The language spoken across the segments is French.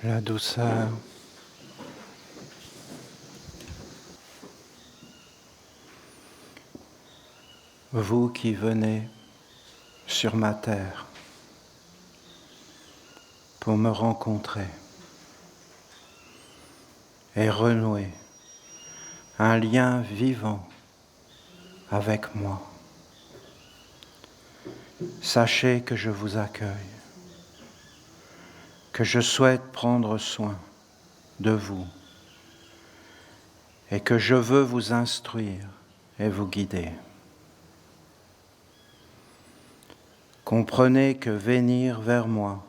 la douceur. Vous qui venez sur ma terre pour me rencontrer et renouer un lien vivant avec moi. Sachez que je vous accueille, que je souhaite prendre soin de vous et que je veux vous instruire et vous guider. Comprenez que venir vers moi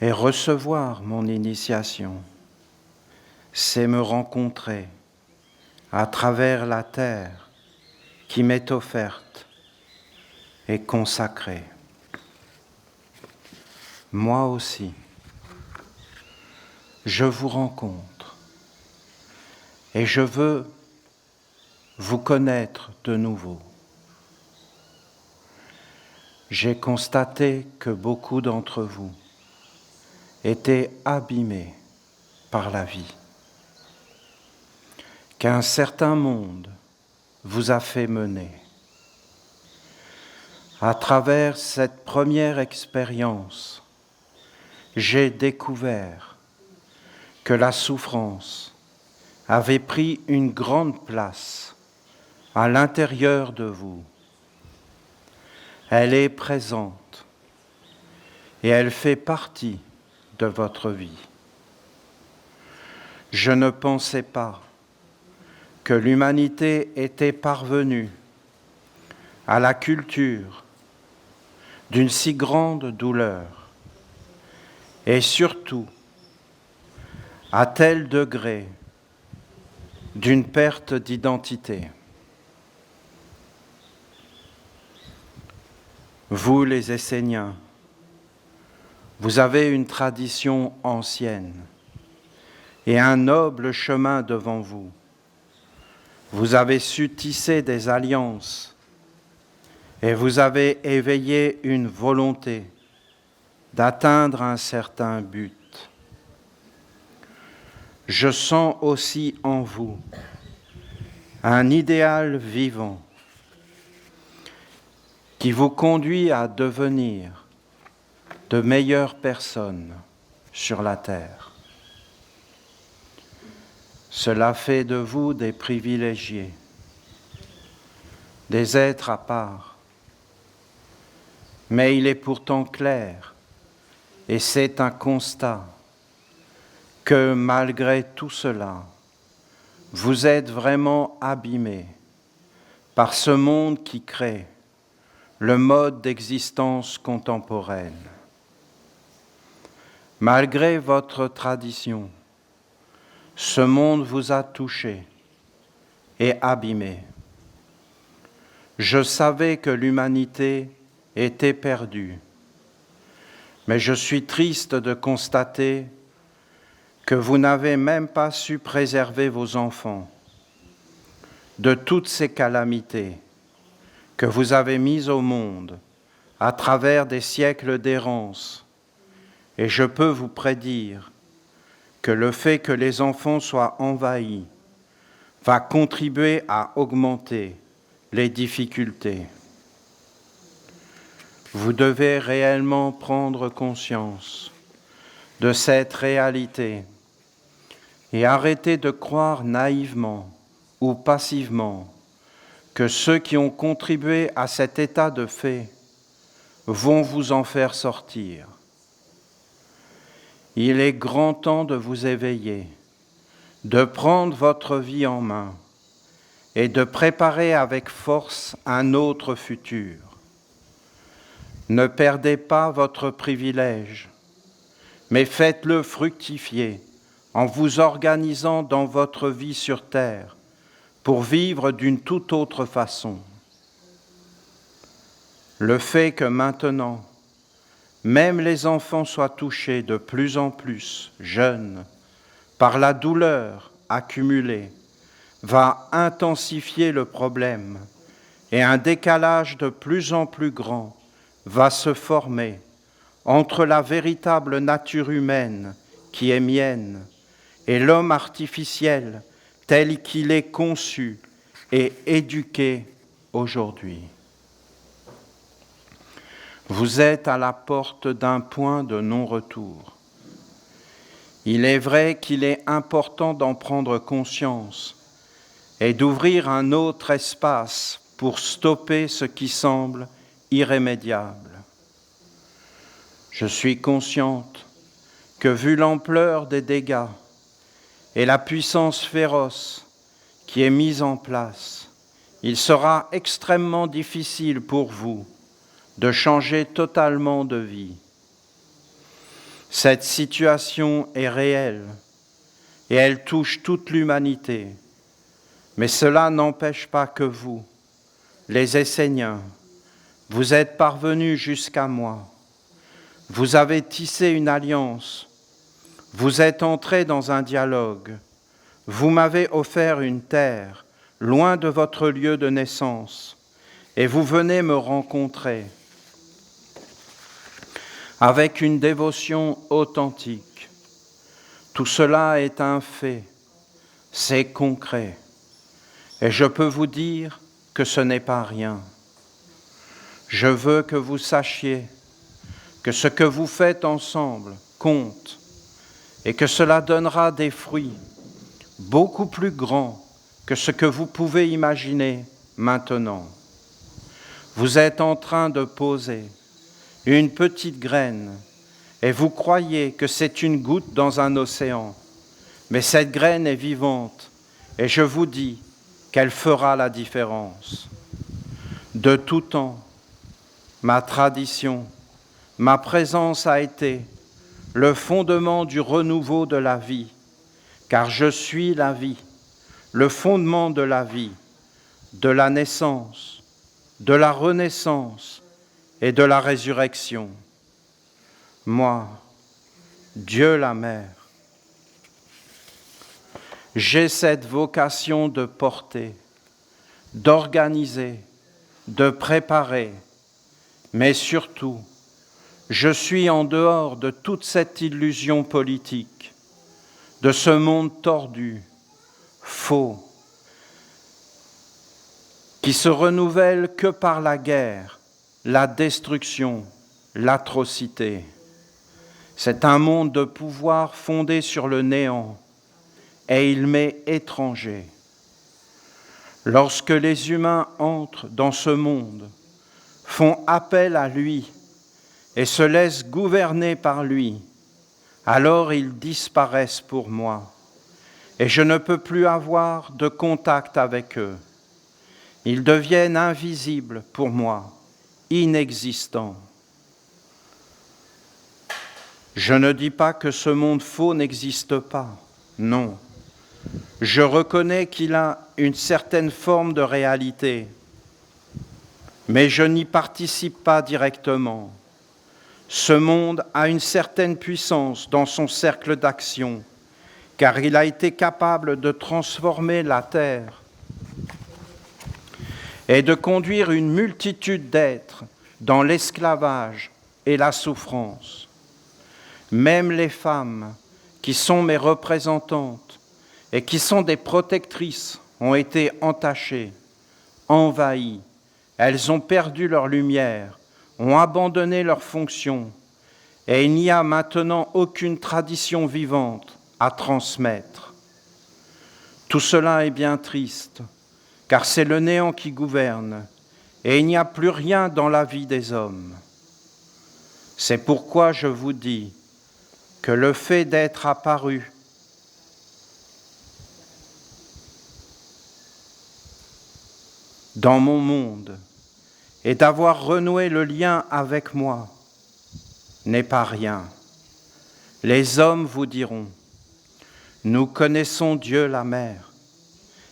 et recevoir mon initiation, c'est me rencontrer à travers la terre qui m'est offerte et consacrée. Moi aussi, je vous rencontre et je veux vous connaître de nouveau. J'ai constaté que beaucoup d'entre vous étaient abîmés par la vie, qu'un certain monde vous a fait mener. À travers cette première expérience, j'ai découvert que la souffrance avait pris une grande place à l'intérieur de vous. Elle est présente et elle fait partie de votre vie. Je ne pensais pas que l'humanité était parvenue à la culture d'une si grande douleur et surtout à tel degré d'une perte d'identité. Vous, les Esséniens, vous avez une tradition ancienne et un noble chemin devant vous. Vous avez su tisser des alliances et vous avez éveillé une volonté d'atteindre un certain but. Je sens aussi en vous un idéal vivant qui vous conduit à devenir de meilleures personnes sur la terre. Cela fait de vous des privilégiés, des êtres à part. Mais il est pourtant clair, et c'est un constat, que malgré tout cela, vous êtes vraiment abîmés par ce monde qui crée le mode d'existence contemporaine. Malgré votre tradition, ce monde vous a touché et abîmé. Je savais que l'humanité était perdue, mais je suis triste de constater que vous n'avez même pas su préserver vos enfants de toutes ces calamités que vous avez mises au monde à travers des siècles d'errance. Et je peux vous prédire que le fait que les enfants soient envahis va contribuer à augmenter les difficultés. Vous devez réellement prendre conscience de cette réalité et arrêter de croire naïvement ou passivement que ceux qui ont contribué à cet état de fait vont vous en faire sortir. Il est grand temps de vous éveiller, de prendre votre vie en main et de préparer avec force un autre futur. Ne perdez pas votre privilège, mais faites-le fructifier en vous organisant dans votre vie sur terre pour vivre d'une toute autre façon. Le fait que maintenant, même les enfants soient touchés de plus en plus jeunes par la douleur accumulée va intensifier le problème et un décalage de plus en plus grand va se former entre la véritable nature humaine qui est mienne et l'homme artificiel tel qu'il est conçu et éduqué aujourd'hui. Vous êtes à la porte d'un point de non-retour. Il est vrai qu'il est important d'en prendre conscience et d'ouvrir un autre espace pour stopper ce qui semble irrémédiable. Je suis consciente que vu l'ampleur des dégâts et la puissance féroce qui est mise en place, il sera extrêmement difficile pour vous de changer totalement de vie. Cette situation est réelle et elle touche toute l'humanité, mais cela n'empêche pas que vous, les Esséniens, vous êtes parvenus jusqu'à moi. Vous avez tissé une alliance, vous êtes entrés dans un dialogue, vous m'avez offert une terre loin de votre lieu de naissance et vous venez me rencontrer avec une dévotion authentique. Tout cela est un fait, c'est concret et je peux vous dire que ce n'est pas rien. Je veux que vous sachiez que ce que vous faites ensemble compte et que cela donnera des fruits beaucoup plus grands que ce que vous pouvez imaginer maintenant. Vous êtes en train de poser une petite graine et vous croyez que c'est une goutte dans un océan, mais cette graine est vivante et je vous dis qu'elle fera la différence. De tout temps, ma tradition, ma présence a été le fondement du renouveau de la vie, car je suis la vie, le fondement de la vie, de la naissance, de la renaissance et de la résurrection. Moi, Dieu la Mère, j'ai cette vocation de porter, d'organiser, de préparer, mais surtout, je suis en dehors de toute cette illusion politique, de ce monde tordu, faux, qui se renouvelle que par la guerre, la destruction, l'atrocité. C'est un monde de pouvoir fondé sur le néant, et il m'est étranger. Lorsque les humains entrent dans ce monde, font appel à lui et se laissent gouverner par lui, alors ils disparaissent pour moi et je ne peux plus avoir de contact avec eux. Ils deviennent invisibles pour moi, inexistants. Je ne dis pas que ce monde faux n'existe pas, non. Je reconnais qu'il a une certaine forme de réalité, mais je n'y participe pas directement. Ce monde a une certaine puissance dans son cercle d'action, car il a été capable de transformer la terre et de conduire une multitude d'êtres dans l'esclavage et la souffrance. Même les femmes, qui sont mes représentantes et qui sont des protectrices, ont été entachées, envahies. Elles ont perdu leur lumière, ont abandonné leurs fonctions, et il n'y a maintenant aucune tradition vivante à transmettre. Tout cela est bien triste, car c'est le néant qui gouverne, et il n'y a plus rien dans la vie des hommes. C'est pourquoi je vous dis que le fait d'être apparu dans mon monde et d'avoir renoué le lien avec moi n'est pas rien. Les hommes vous diront, nous connaissons Dieu la Mère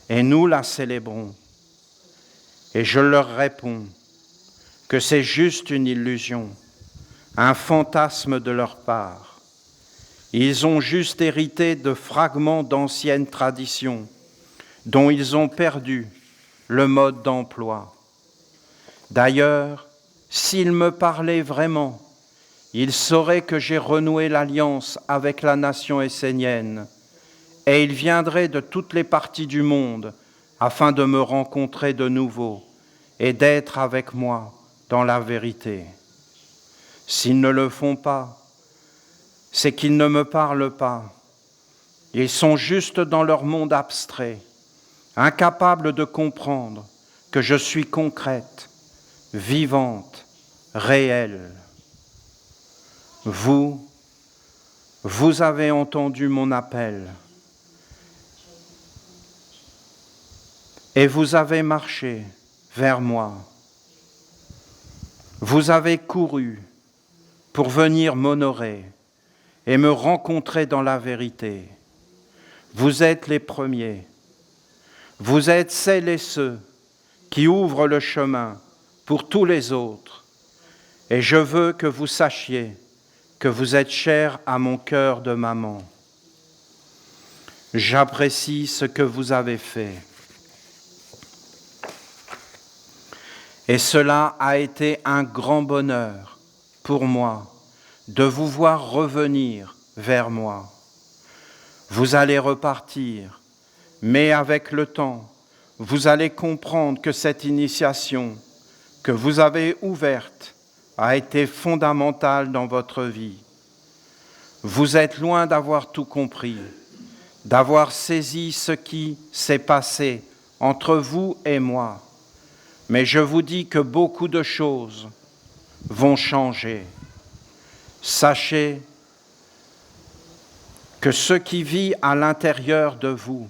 et nous la célébrons. Et je leur réponds que c'est juste une illusion, un fantasme de leur part. Ils ont juste hérité de fragments d'anciennes traditions dont ils ont perdu le mode d'emploi. D'ailleurs, s'ils me parlaient vraiment, il saurait que j'ai renoué l'alliance avec la nation essénienne, et il viendrait de toutes les parties du monde afin de me rencontrer de nouveau et d'être avec moi dans la vérité. S'ils ne le font pas, c'est qu'ils ne me parlent pas. Ils sont juste dans leur monde abstrait, incapables de comprendre que je suis concrète, vivante, réelle. Vous avez entendu mon appel et vous avez marché vers moi. Vous avez couru pour venir m'honorer et me rencontrer dans la vérité. Vous êtes les premiers. Vous êtes celles et ceux qui ouvrent le chemin pour tous les autres. Et je veux que vous sachiez que vous êtes chers à mon cœur de maman. J'apprécie ce que vous avez fait. Et cela a été un grand bonheur pour moi de vous voir revenir vers moi. Vous allez repartir, mais avec le temps, vous allez comprendre que cette initiation que vous avez ouverte a été fondamentale dans votre vie. Vous êtes loin d'avoir tout compris, d'avoir saisi ce qui s'est passé entre vous et moi. Mais je vous dis que beaucoup de choses vont changer. Sachez que ce qui vit à l'intérieur de vous,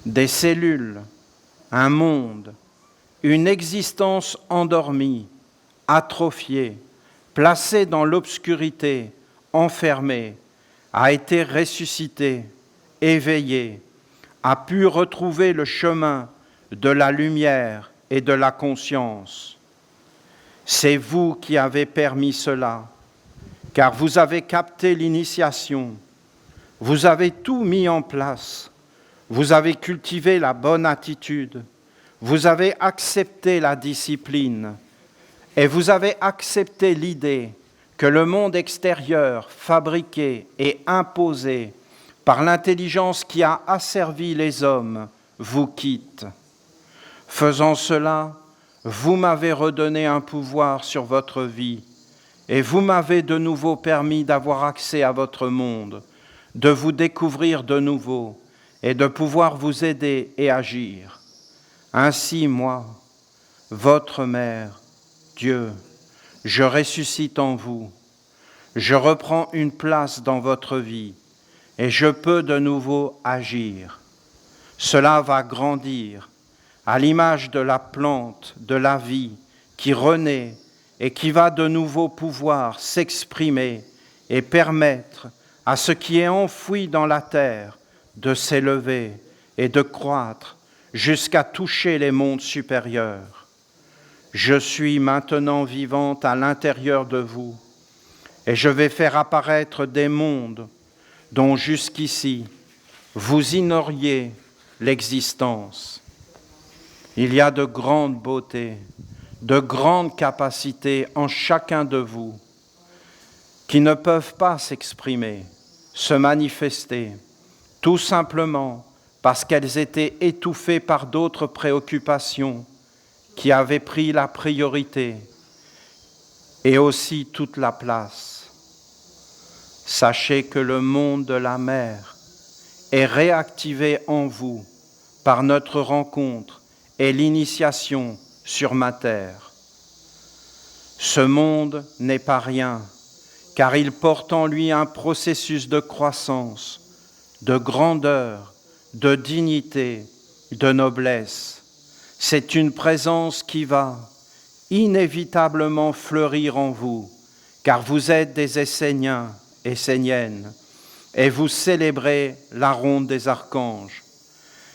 des cellules, un monde, une existence endormie, atrophiée, placée dans l'obscurité, enfermée, a été ressuscité, éveillé, a pu retrouver le chemin de la lumière et de la conscience. C'est vous qui avez permis cela, car vous avez capté l'initiation, vous avez tout mis en place, vous avez cultivé la bonne attitude, vous avez accepté la discipline et vous avez accepté l'idée que le monde extérieur, fabriqué et imposé par l'intelligence qui a asservi les hommes, vous quitte. Faisant cela, vous m'avez redonné un pouvoir sur votre vie et vous m'avez de nouveau permis d'avoir accès à votre monde, de vous découvrir de nouveau et de pouvoir vous aider et agir. Ainsi, moi, votre mère, Dieu, je ressuscite en vous, je reprends une place dans votre vie et je peux de nouveau agir. Cela va grandir à l'image de la plante, de la vie qui renaît et qui va de nouveau pouvoir s'exprimer et permettre à ce qui est enfoui dans la terre de s'élever et de croître jusqu'à toucher les mondes supérieurs. Je suis maintenant vivante à l'intérieur de vous et je vais faire apparaître des mondes dont jusqu'ici vous ignoriez l'existence. Il y a de grandes beautés, de grandes capacités en chacun de vous qui ne peuvent pas s'exprimer, se manifester, tout simplement parce qu'elles étaient étouffées par d'autres préoccupations qui avaient pris la priorité et aussi toute la place. Sachez que le monde de la mer est réactivé en vous par notre rencontre et l'initiation sur ma terre. Ce monde n'est pas rien, car il porte en lui un processus de croissance, de grandeur, de dignité, de noblesse. C'est une présence qui va inévitablement fleurir en vous, car vous êtes des Esséniens, Esséniennes, et vous célébrez la ronde des archanges.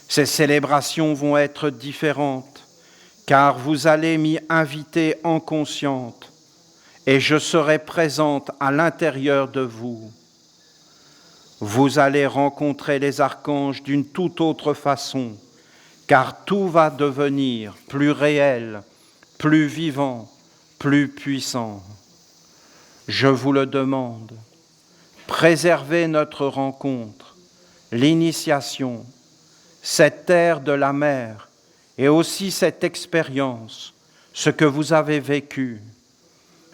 Ces célébrations vont être différentes, car vous allez m'y inviter en conscience, et je serai présente à l'intérieur de vous. Vous allez rencontrer les archanges d'une toute autre façon, car tout va devenir plus réel, plus vivant, plus puissant. je vous le demande, préservez notre rencontre, l'initiation, cette terre de la mer et aussi cette expérience, ce que vous avez vécu.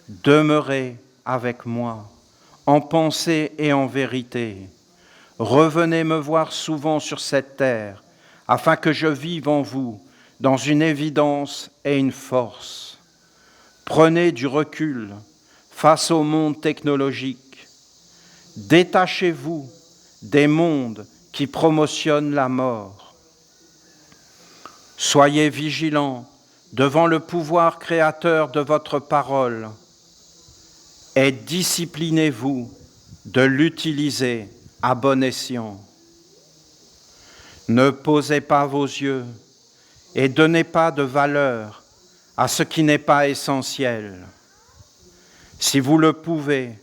Demeurez avec moi, en pensée et en vérité. Revenez me voir souvent sur cette terre, afin que je vive en vous dans une évidence et une force. Prenez du recul face au monde technologique. Détachez-vous des mondes qui promotionnent la mort. Soyez vigilants devant le pouvoir créateur de votre parole et disciplinez-vous de l'utiliser à bon escient. Ne posez pas vos yeux et donnez pas de valeur à ce qui n'est pas essentiel. Si vous le pouvez,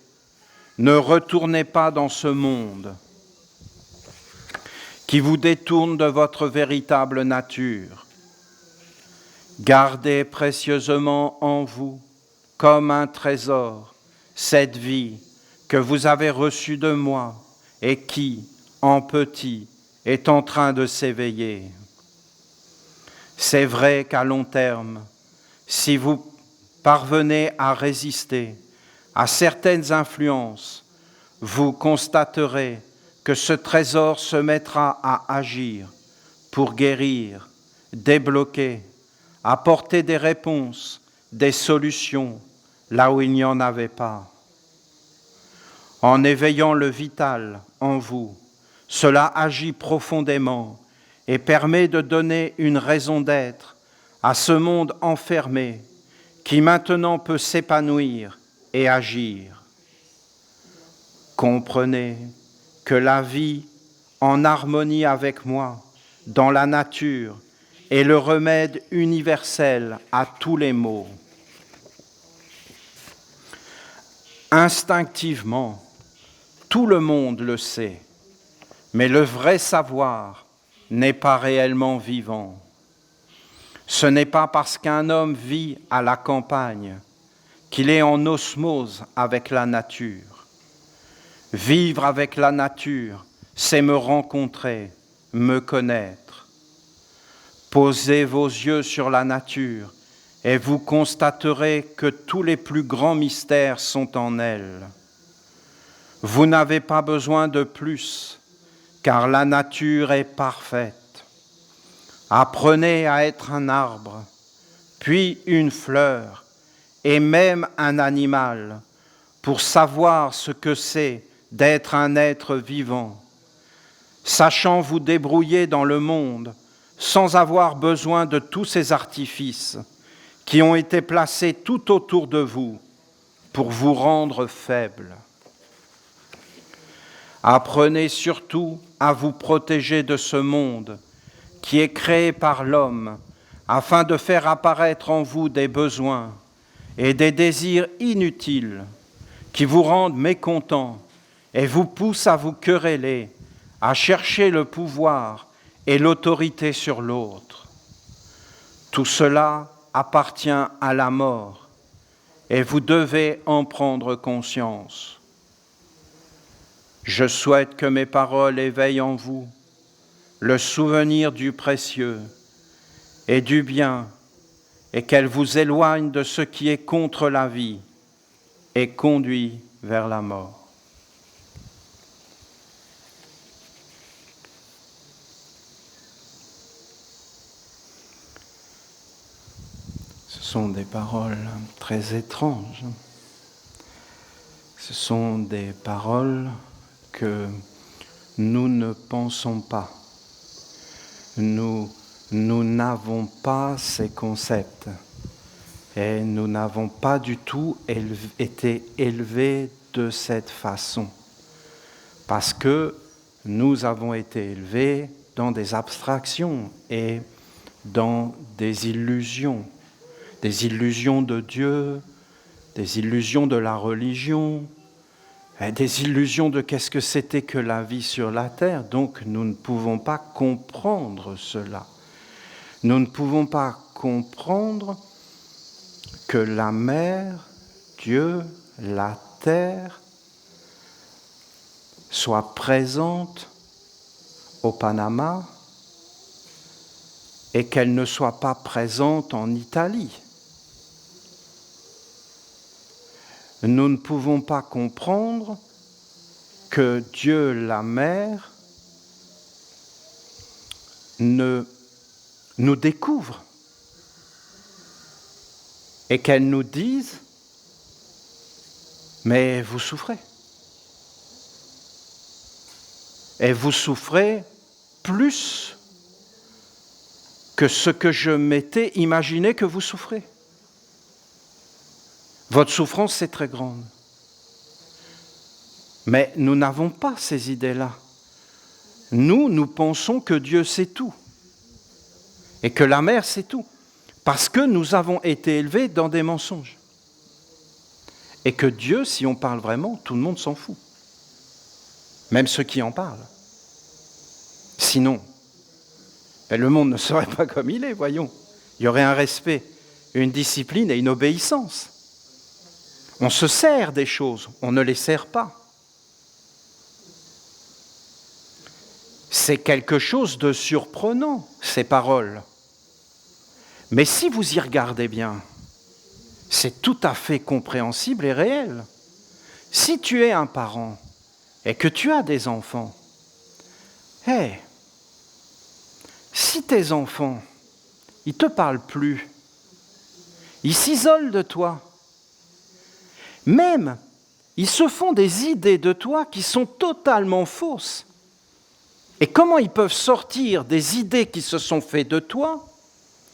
ne retournez pas dans ce monde qui vous détourne de votre véritable nature. Gardez précieusement en vous, comme un trésor, cette vie que vous avez reçue de moi et qui, en petit, est en train de s'éveiller. C'est vrai qu'à long terme, si vous parvenez à résister à certaines influences, vous constaterez que ce trésor se mettra à agir pour guérir, débloquer, apporter des réponses, des solutions là où il n'y en avait pas. En éveillant le vital en vous, cela agit profondément et permet de donner une raison d'être à ce monde enfermé qui maintenant peut s'épanouir et agir. Comprenez que la vie en harmonie avec moi, dans la nature, est le remède universel à tous les maux. Instinctivement, tout le monde le sait, mais le vrai savoir n'est pas réellement vivant. Ce n'est pas parce qu'un homme vit à la campagne qu'il est en osmose avec la nature. Vivre avec la nature, c'est me rencontrer, me connaître. Posez vos yeux sur la nature et vous constaterez que tous les plus grands mystères sont en elle. Vous n'avez pas besoin de plus, car la nature est parfaite. Apprenez à être un arbre, puis une fleur, et même un animal, pour savoir ce que c'est d'être un être vivant, sachant vous débrouiller dans le monde sans avoir besoin de tous ces artifices qui ont été placés tout autour de vous pour vous rendre faibles. Apprenez surtout à vous protéger de ce monde qui est créé par l'homme afin de faire apparaître en vous des besoins et des désirs inutiles qui vous rendent mécontents et vous poussent à vous quereller, à chercher le pouvoir et l'autorité sur l'autre. Tout cela appartient à la mort et vous devez en prendre conscience. Je souhaite que mes paroles éveillent en vous le souvenir du précieux et du bien et qu'elles vous éloignent de ce qui est contre la vie et conduit vers la mort. Ce sont des paroles très étranges. Ce sont des paroles que nous ne pensons pas. Nous n'avons pas ces concepts et nous n'avons pas du tout été élevés de cette façon parce que nous avons été élevés dans des abstractions et dans des illusions de Dieu, des illusions de la religion, des illusions de qu'est-ce que c'était que la vie sur la terre. Donc nous ne pouvons pas comprendre cela. Nous ne pouvons pas comprendre que la mer, Dieu, la terre soit présente au Panama et qu'elle ne soit pas présente en Italie. Nous ne pouvons pas comprendre que Dieu, la Mère, nous découvre et qu'elle nous dise « Mais vous souffrez. Et vous souffrez plus que ce que je m'étais imaginé que vous souffrez. Votre souffrance est très grande. » Mais nous n'avons pas ces idées-là. Nous pensons que Dieu sait tout et que la mère sait tout, parce que nous avons été élevés dans des mensonges. Et que Dieu, si on parle vraiment, tout le monde s'en fout. Même ceux qui en parlent. Sinon, le monde ne serait pas comme il est, voyons. Il y aurait un respect, une discipline et une obéissance. On se sert des choses, on ne les sert pas. C'est quelque chose de surprenant, ces paroles. Mais si vous y regardez bien, c'est tout à fait compréhensible et réel. Si tu es un parent et que tu as des enfants, si tes enfants, ils ne te parlent plus, ils s'isolent de toi, même, ils se font des idées de toi qui sont totalement fausses. Et comment ils peuvent sortir des idées qui se sont faites de toi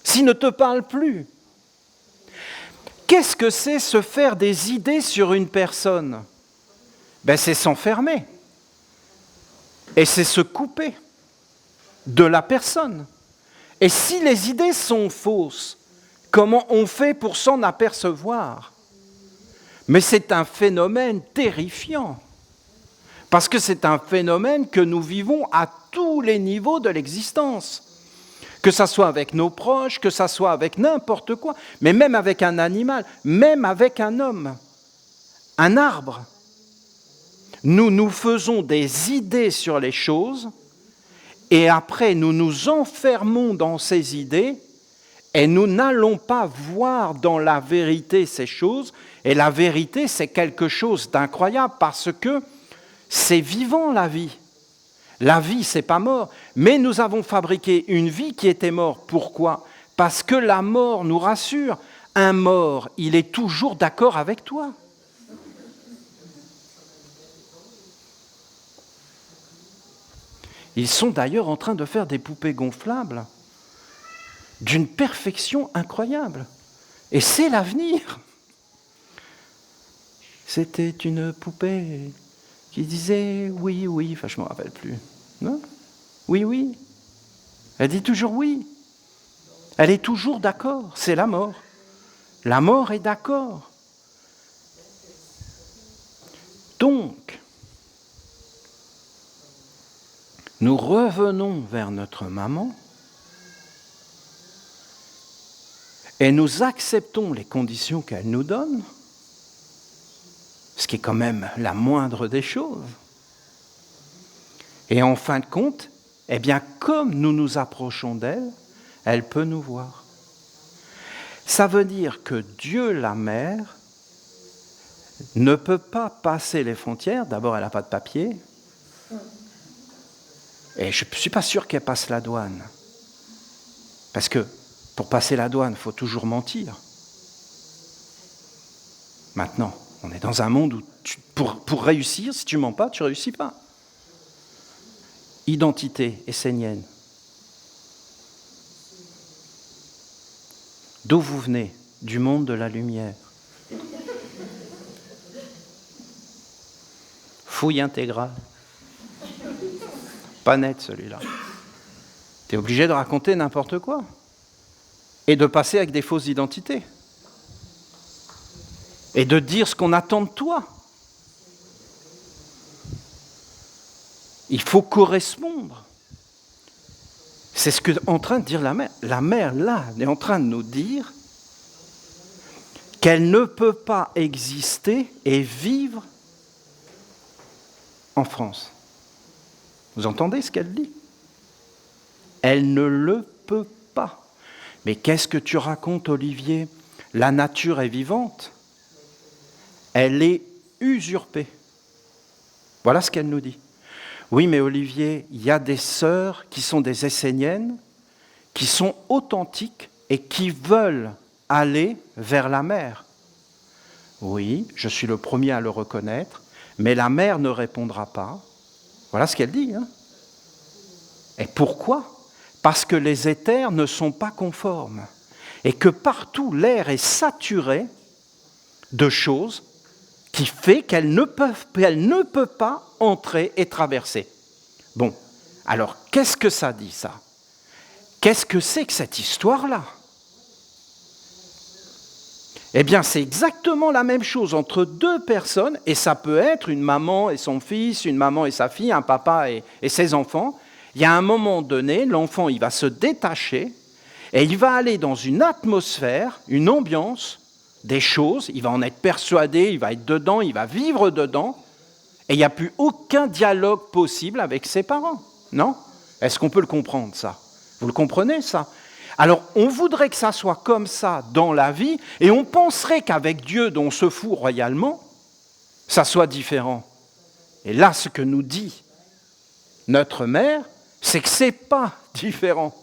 s'ils ne te parlent plus? Qu'est-ce que c'est se faire des idées sur une personne? C'est s'enfermer. Et c'est se couper de la personne. Et si les idées sont fausses, comment on fait pour s'en apercevoir? Mais c'est un phénomène terrifiant. Parce que c'est un phénomène que nous vivons à tous les niveaux de l'existence. Que ça soit avec nos proches, que ça soit avec n'importe quoi, mais même avec un animal, même avec un homme, un arbre. Nous nous faisons des idées sur les choses et après nous nous enfermons dans ces idées et nous n'allons pas voir dans la vérité ces choses. Et la vérité, c'est quelque chose d'incroyable parce que c'est vivant la vie. La vie, c'est pas mort. Mais nous avons fabriqué une vie qui était morte. Pourquoi? Parce que la mort nous rassure. Un mort, il est toujours d'accord avec toi. Ils sont d'ailleurs en train de faire des poupées gonflables d'une perfection incroyable. Et c'est l'avenir. C'était une poupée qui disait oui, oui, enfin je ne me rappelle plus. Non? Oui, oui. Elle dit toujours oui. Elle est toujours d'accord, c'est la mort. La mort est d'accord. Donc, nous revenons vers notre maman et nous acceptons les conditions qu'elle nous donne, ce qui est quand même la moindre des choses. Et en fin de compte, comme nous nous approchons d'elle, elle peut nous voir. Ça veut dire que Dieu, la mère, ne peut pas passer les frontières. D'abord, elle n'a pas de papier. Et je ne suis pas sûr qu'elle passe la douane. Parce que pour passer la douane, il faut toujours mentir. Maintenant, on est dans un monde où pour réussir, si tu ne mens pas, tu ne réussis pas. Identité essénienne. D'où vous venez? Du monde de la lumière. Fouille intégrale. Pas net celui-là. Tu es obligé de raconter n'importe quoi. Et de passer avec des fausses identités. Et de dire ce qu'on attend de toi. Il faut correspondre. C'est ce qu'est en train de dire la mère. La mère, là, est en train de nous dire qu'elle ne peut pas exister et vivre en France. Vous entendez ce qu'elle dit ? Elle ne le peut pas. Mais qu'est-ce que tu racontes, Olivier ? La nature est vivante. Elle est usurpée. Voilà ce qu'elle nous dit. Oui, mais Olivier, il y a des sœurs qui sont des Esséniennes, qui sont authentiques et qui veulent aller vers la mer. Oui, je suis le premier à le reconnaître, mais la mer ne répondra pas. Voilà ce qu'elle dit. Et pourquoi ? Parce que les éthers ne sont pas conformes et que partout l'air est saturé de choses qui fait qu'elle ne peut pas entrer et traverser. Bon, alors qu'est-ce que ça dit ça ? Qu'est-ce que c'est que cette histoire-là ? Eh bien, c'est exactement la même chose entre deux personnes, et ça peut être une maman et son fils, une maman et sa fille, un papa et ses enfants. Il y a un moment donné, l'enfant il va se détacher et il va aller dans une atmosphère, une ambiance, des choses, il va en être persuadé, il va être dedans, il va vivre dedans, et il n'y a plus aucun dialogue possible avec ses parents. Non ? Est-ce qu'on peut le comprendre, ça ? Vous le comprenez, ça ? Alors, on voudrait que ça soit comme ça dans la vie, et on penserait qu'avec Dieu, dont on se fout royalement, ça soit différent. Et là, ce que nous dit notre mère, c'est que ce n'est pas différent.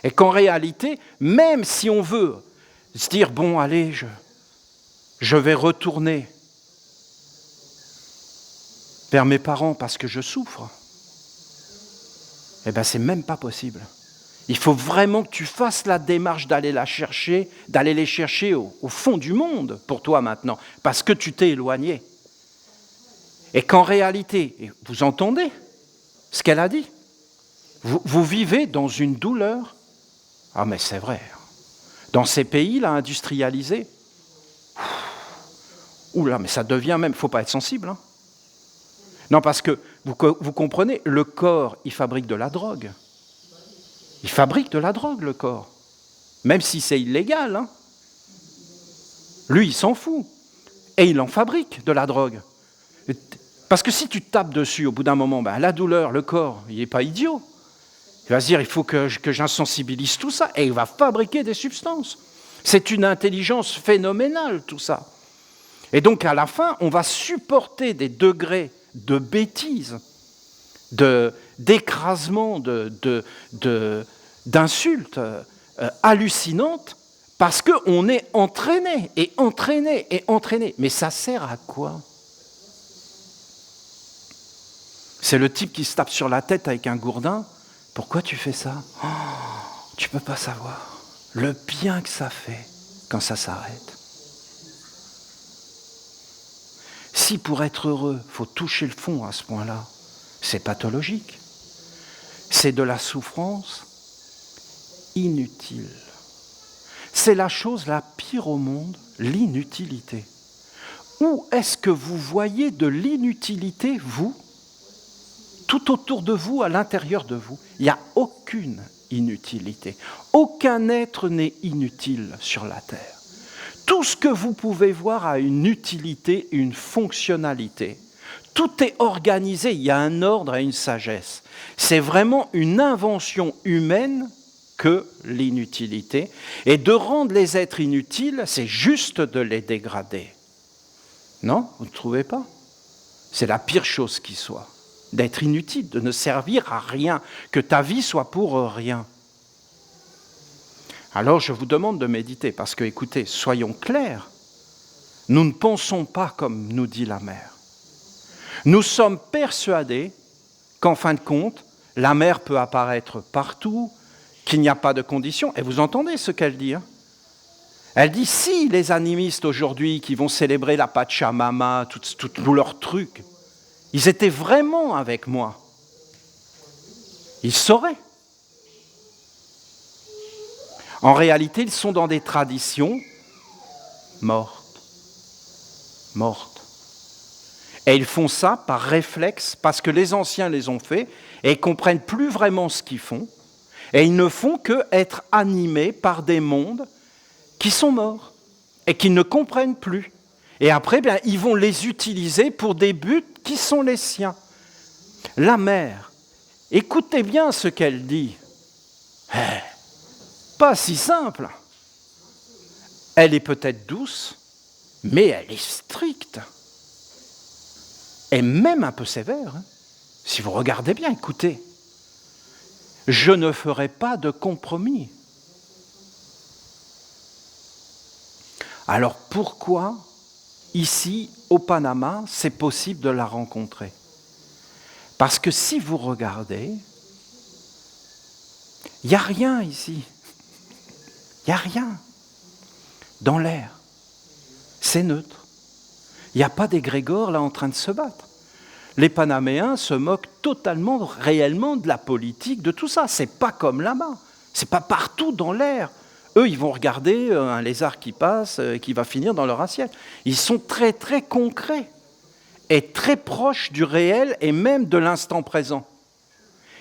Et qu'en réalité, même si on veut se dire, bon, allez, je vais retourner vers mes parents parce que je souffre, eh bien, c'est même pas possible. Il faut vraiment que tu fasses la démarche d'aller les chercher au fond du monde pour toi maintenant, parce que tu t'es éloigné. Et qu'en réalité, vous entendez ce qu'elle a dit ? Vous vivez dans une douleur. Ah mais c'est vrai. Dans ces pays-là industrialisés, oula, mais ça devient même, il ne faut pas être sensible. Non, parce que vous comprenez, le corps, il fabrique de la drogue. Il fabrique de la drogue, le corps. Même si c'est illégal. Lui, il s'en fout. Et il en fabrique de la drogue. Parce que si tu tapes dessus, au bout d'un moment, la douleur, le corps, il n'est pas idiot. Il va se dire, il faut que j'insensibilise tout ça. Et il va fabriquer des substances. C'est une intelligence phénoménale, tout ça. Et donc, à la fin, on va supporter des degrés de bêtises, d'écrasement, d'insultes hallucinantes, parce qu'on est entraîné, et entraîné, et entraîné. Mais ça sert à quoi ? C'est le type qui se tape sur la tête avec un gourdin. Pourquoi tu fais ça ? Tu ne peux pas savoir le bien que ça fait quand ça s'arrête. Si pour être heureux, il faut toucher le fond à ce point-là, c'est pathologique. C'est de la souffrance inutile. C'est la chose la pire au monde, l'inutilité. Où est-ce que vous voyez de l'inutilité, vous ? Tout autour de vous, à l'intérieur de vous, il n'y a aucune inutilité. Aucun être n'est inutile sur la terre. Tout ce que vous pouvez voir a une utilité, une fonctionnalité. Tout est organisé, il y a un ordre et une sagesse. C'est vraiment une invention humaine que l'inutilité. Et de rendre les êtres inutiles, c'est juste de les dégrader. Non, vous ne trouvez pas ? C'est la pire chose qui soit. D'être inutile, de ne servir à rien, que ta vie soit pour rien. Alors je vous demande de méditer, parce que, écoutez, soyons clairs, nous ne pensons pas comme nous dit la mère. Nous sommes persuadés qu'en fin de compte, la mer peut apparaître partout, qu'il n'y a pas de conditions. Et vous entendez ce qu'elle dit ? Elle dit, si les animistes aujourd'hui qui vont célébrer la Pachamama, tous leurs trucs, ils étaient vraiment avec moi, ils sauraient. En réalité, ils sont dans des traditions mortes. Et ils font ça par réflexe, parce que les anciens les ont fait, et ils ne comprennent plus vraiment ce qu'ils font, et ils ne font qu'être animés par des mondes qui sont morts, et qu'ils ne comprennent plus. Et après, bien, ils vont les utiliser pour des buts qui sont les siens. La mère, écoutez bien ce qu'elle dit. Pas si simple. Elle est peut-être douce, mais elle est stricte. Et même un peu sévère. Si vous regardez bien, écoutez. Je ne ferai pas de compromis. Alors pourquoi, ici, au Panama, c'est possible de la rencontrer? Parce que si vous regardez, il n'y a rien ici. Il n'y a rien dans l'air. C'est neutre. Il n'y a pas d'égrégore là en train de se battre. Les Panaméens se moquent totalement, réellement de la politique, de tout ça. C'est pas comme là-bas. C'est pas partout dans l'air. Eux, ils vont regarder un lézard qui passe, qui va finir dans leur assiette. Ils sont très, très concrets et très proches du réel et même de l'instant présent.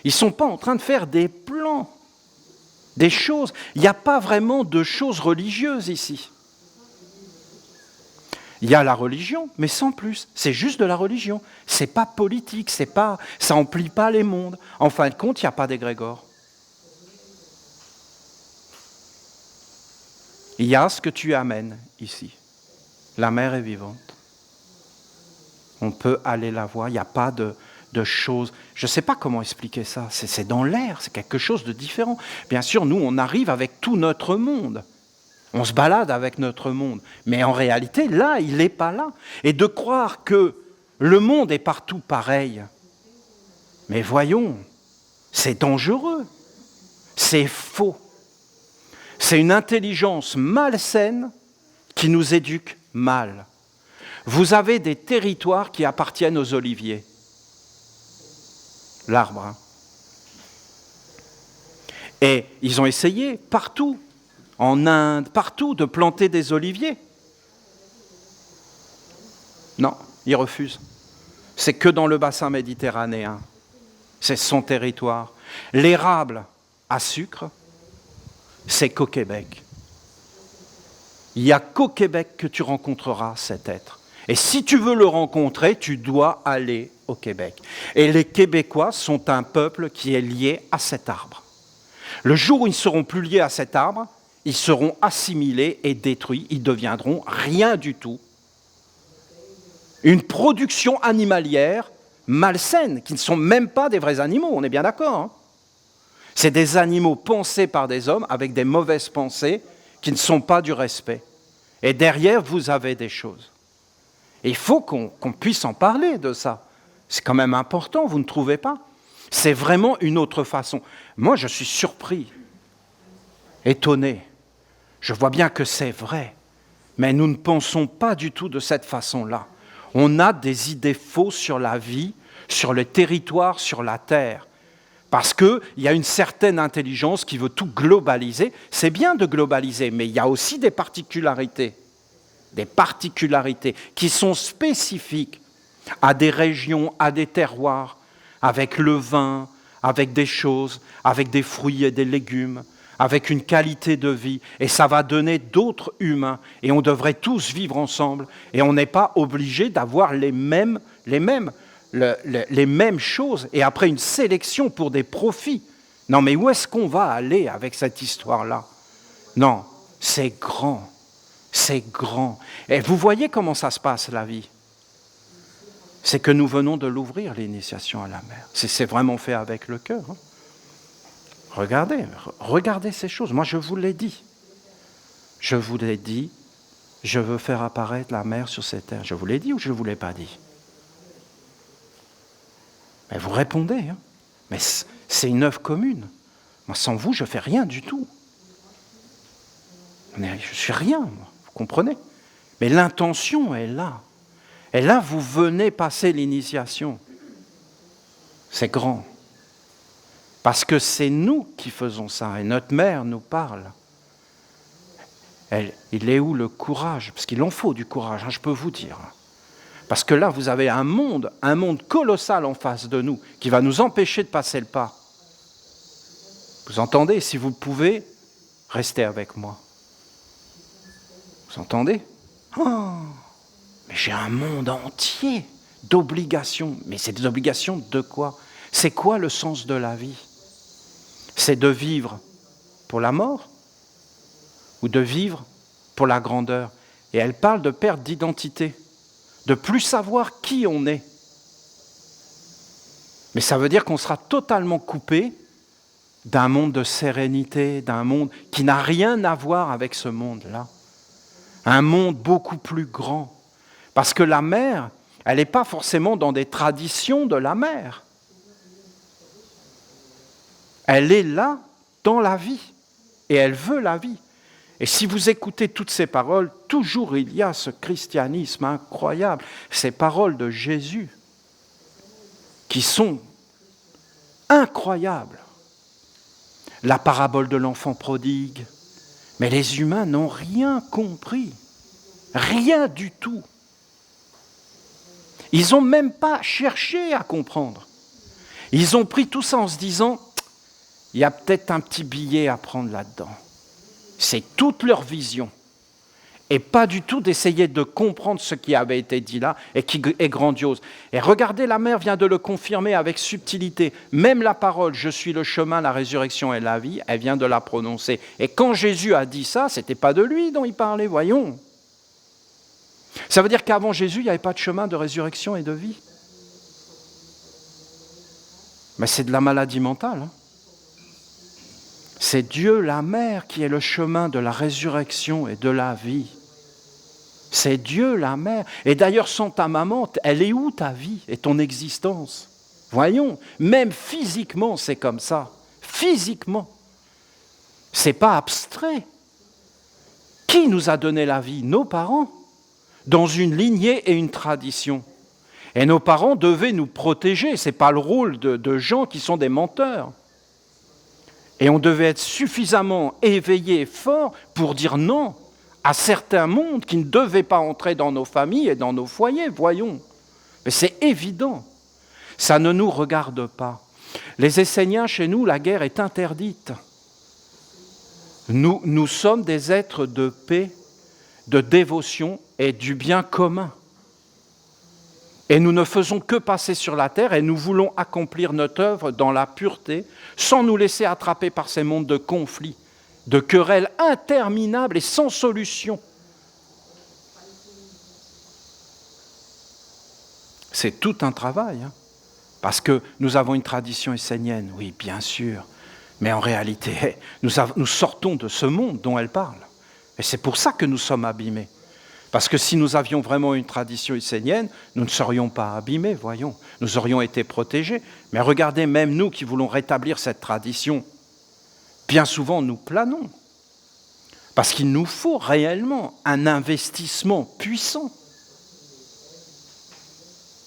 Ils ne sont pas en train de faire des plans, des choses. Il n'y a pas vraiment de choses religieuses ici. Il y a la religion, mais sans plus. C'est juste de la religion. C'est pas politique, ça emplit pas les mondes. En fin de compte, il n'y a pas d'égrégore. Il y a ce que tu amènes ici. La mère est vivante. On peut aller la voir. Il n'y a pas de choses. Je ne sais pas comment expliquer ça. C'est dans l'air. C'est quelque chose de différent. Bien sûr, nous, on arrive avec tout notre monde. On se balade avec notre monde. Mais en réalité, là, il n'est pas là. Et de croire que le monde est partout pareil. Mais voyons, c'est dangereux. C'est faux. C'est une intelligence malsaine qui nous éduque mal. Vous avez des territoires qui appartiennent aux oliviers. L'arbre. Hein. Et ils ont essayé partout, en Inde, partout, de planter des oliviers. Non, ils refusent. C'est que dans le bassin méditerranéen. C'est son territoire. L'érable à sucre, c'est qu'au Québec. Il n'y a qu'au Québec que tu rencontreras cet être. Et si tu veux le rencontrer, tu dois aller au Québec. Et les Québécois sont un peuple qui est lié à cet arbre. Le jour où ils ne seront plus liés à cet arbre, ils seront assimilés et détruits. Ils deviendront rien du tout. Une production animalière malsaine, qui ne sont même pas des vrais animaux, on est bien d'accord. Hein ? C'est des animaux pensés par des hommes avec des mauvaises pensées qui ne sont pas du respect. Et derrière, vous avez des choses. Et il faut qu'on puisse en parler de ça. C'est quand même important, vous ne trouvez pas? C'est vraiment une autre façon. Moi, je suis surpris, étonné. Je vois bien que c'est vrai, mais nous ne pensons pas du tout de cette façon-là. On a des idées fausses sur la vie, sur le territoire, sur la terre. Parce qu'il y a une certaine intelligence qui veut tout globaliser. C'est bien de globaliser, mais il y a aussi des particularités qui sont spécifiques à des régions, à des terroirs, avec le vin, avec des choses, avec des fruits et des légumes, avec une qualité de vie. Et ça va donner d'autres humains. Et on devrait tous vivre ensemble. Et on n'est pas obligé d'avoir les mêmes choses. Et après une sélection pour des profits. Non, mais où est-ce qu'on va aller avec cette histoire-là? Non, c'est grand. C'est grand. Et vous voyez comment ça se passe, la vie? C'est que nous venons de l'ouvrir, l'initiation à la mer. C'est vraiment fait avec le cœur. Hein. Regardez ces choses. Moi, je vous l'ai dit. Je vous l'ai dit, je veux faire apparaître la mer sur cette terre. Je vous l'ai dit ou je ne vous l'ai pas dit? Mais vous répondez. Hein. Mais c'est une œuvre commune. Moi, sans vous, je ne fais rien du tout. Je ne suis rien, moi. Vous comprenez? Mais l'intention est là. Et là, vous venez passer l'initiation. C'est grand. Parce que c'est nous qui faisons ça. Et notre mère nous parle. Il est où le courage? Parce qu'il en faut du courage, hein, je peux vous dire. Parce que là, vous avez un monde colossal en face de nous qui va nous empêcher de passer le pas. Vous entendez? Si vous pouvez, restez avec moi. Vous entendez? Oh, mais j'ai un monde entier d'obligations. Mais c'est des obligations de quoi? C'est quoi le sens de la vie? C'est de vivre pour la mort ou de vivre pour la grandeur? Et elle parle de perte d'identité, de plus savoir qui on est. Mais ça veut dire qu'on sera totalement coupé d'un monde de sérénité, d'un monde qui n'a rien à voir avec ce monde-là. Un monde beaucoup plus grand. Parce que la mère, elle n'est pas forcément dans des traditions de la mère. Elle est là, dans la vie. Et elle veut la vie. Et si vous écoutez toutes ces paroles, toujours il y a ce christianisme incroyable, ces paroles de Jésus, qui sont incroyables. La parabole de l'enfant prodigue. Mais les humains n'ont rien compris. Rien du tout. Ils n'ont même pas cherché à comprendre. Ils ont pris tout ça en se disant, il y a peut-être un petit billet à prendre là-dedans. C'est toute leur vision. Et pas du tout d'essayer de comprendre ce qui avait été dit là et qui est grandiose. Et regardez, la mère vient de le confirmer avec subtilité. Même la parole, je suis le chemin, la résurrection et la vie, elle vient de la prononcer. Et quand Jésus a dit ça, ce n'était pas de lui dont il parlait, voyons. Ça veut dire qu'avant Jésus, il n'y avait pas de chemin de résurrection et de vie. Mais c'est de la maladie mentale. C'est Dieu, la mère, qui est le chemin de la résurrection et de la vie. C'est Dieu, la mère. Et d'ailleurs, sans ta maman, elle est où ta vie et ton existence? Voyons, même physiquement, c'est comme ça. Physiquement. C'est pas abstrait. Qui nous a donné la vie? Nos parents, dans une lignée et une tradition. Et nos parents devaient nous protéger. Ce n'est pas le rôle de gens qui sont des menteurs. Et on devait être suffisamment éveillé et fort pour dire non à certains mondes qui ne devaient pas entrer dans nos familles et dans nos foyers, voyons. Mais c'est évident. Ça ne nous regarde pas. Les Esséniens, chez nous, la guerre est interdite. Nous sommes des êtres de paix, de dévotion et du bien commun. Et nous ne faisons que passer sur la terre et nous voulons accomplir notre œuvre dans la pureté, sans nous laisser attraper par ces mondes de conflits, de querelles interminables et sans solution. C'est tout un travail, parce que nous avons une tradition essénienne, oui, bien sûr, mais en réalité, nous sortons de ce monde dont elle parle. Et c'est pour ça que nous sommes abîmés. Parce que si nous avions vraiment une tradition essénienne, nous ne serions pas abîmés, voyons. Nous aurions été protégés. Mais regardez, même nous qui voulons rétablir cette tradition, bien souvent nous planons. Parce qu'il nous faut réellement un investissement puissant.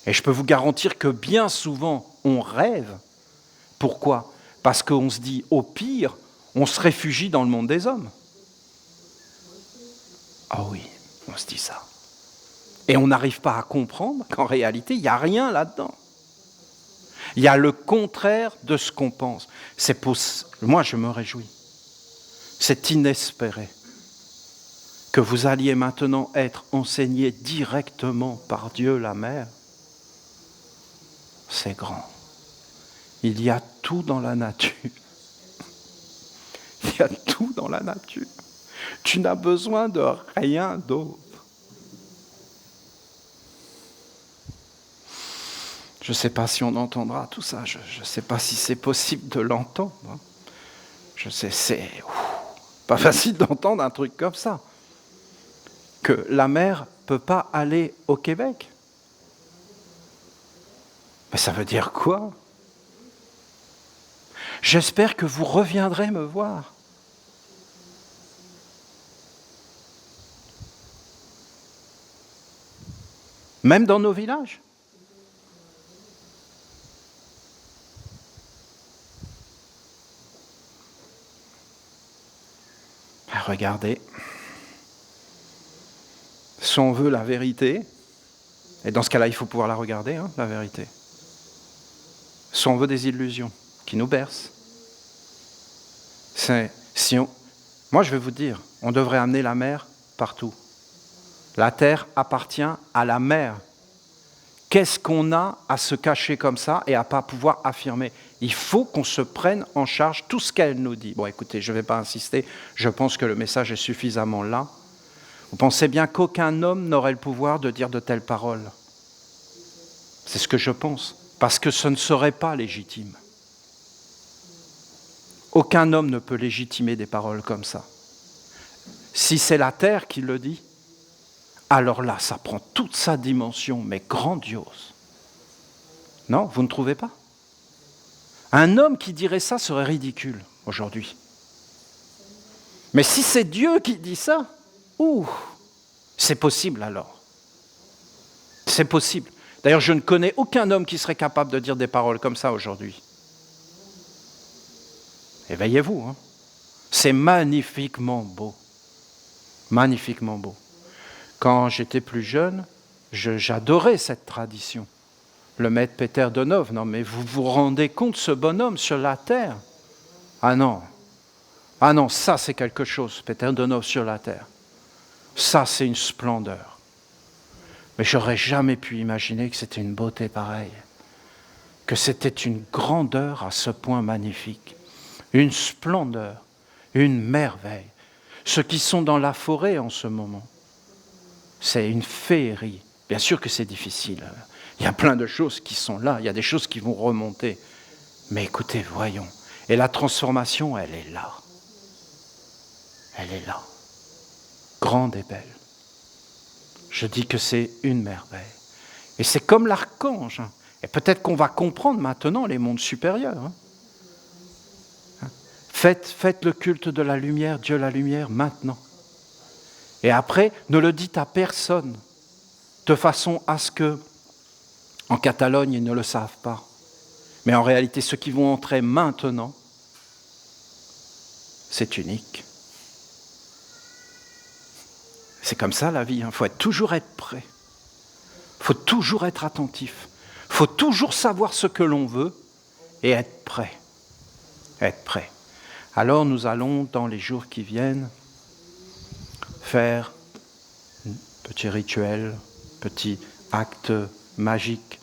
Et je peux vous garantir que bien souvent, on rêve. Pourquoi? Parce qu'on se dit, au pire, on se réfugie dans le monde des hommes. Ah oui. On se dit ça. Et on n'arrive pas à comprendre qu'en réalité, il n'y a rien là-dedans. Il y a le contraire de ce qu'on pense. Moi, je me réjouis. C'est inespéré que vous alliez maintenant être enseigné directement par Dieu, la mère. C'est grand. Il y a tout dans la nature. Il y a tout dans la nature. Tu n'as besoin de rien d'autre. Je ne sais pas si on entendra tout ça. Je ne sais pas si c'est possible de l'entendre. Je sais, c'est pas facile d'entendre un truc comme ça. Que la mère ne peut pas aller au Québec. Mais ça veut dire quoi? J'espère que vous reviendrez me voir. Même dans nos villages. Regardez. Si on veut la vérité, et dans ce cas-là, il faut pouvoir la regarder, la vérité. Si on veut des illusions qui nous bercent, moi je vais vous dire, on devrait amener la mer partout. La terre appartient à la mer. Qu'est-ce qu'on a à se cacher comme ça et à ne pas pouvoir affirmer? Il faut qu'on se prenne en charge tout ce qu'elle nous dit. Bon, écoutez, je ne vais pas insister, je pense que le message est suffisamment là. Vous pensez bien qu'aucun homme n'aurait le pouvoir de dire de telles paroles? C'est ce que je pense, parce que ce ne serait pas légitime. Aucun homme ne peut légitimer des paroles comme ça. Si c'est la terre qui le dit, alors là, ça prend toute sa dimension, mais grandiose. Non, vous ne trouvez pas? Un homme qui dirait ça serait ridicule aujourd'hui. Mais si c'est Dieu qui dit ça, c'est possible alors. C'est possible. D'ailleurs, je ne connais aucun homme qui serait capable de dire des paroles comme ça aujourd'hui. Éveillez-vous, hein. C'est magnifiquement beau. Magnifiquement beau. Quand j'étais plus jeune, j'adorais cette tradition. Le maître Peter Donov, non mais vous vous rendez compte, ce bonhomme sur la terre? Ah non, ça c'est quelque chose, Peter Donov sur la terre. Ça c'est une splendeur. Mais j'aurais jamais pu imaginer que c'était une beauté pareille, que c'était une grandeur à ce point magnifique, une splendeur, une merveille. Ceux qui sont dans la forêt en ce moment, c'est une féerie. Bien sûr que c'est difficile. Il y a plein de choses qui sont là, il y a des choses qui vont remonter. Mais écoutez, voyons. Et la transformation, elle est là. Elle est là. Grande et belle. Je dis que c'est une merveille. Et c'est comme l'archange. Et peut-être qu'on va comprendre maintenant les mondes supérieurs. Faites le culte de la lumière, Dieu la lumière, maintenant. Et après, ne le dites à personne, de façon à ce que, en Catalogne, ils ne le savent pas. Mais en réalité, ceux qui vont entrer maintenant, c'est unique. C'est comme ça la vie, il faut toujours être prêt. Il faut toujours être attentif. Il faut toujours savoir ce que l'on veut et être prêt. Être prêt. Alors nous allons, dans les jours qui viennent, faire un petit rituel, petit acte magique.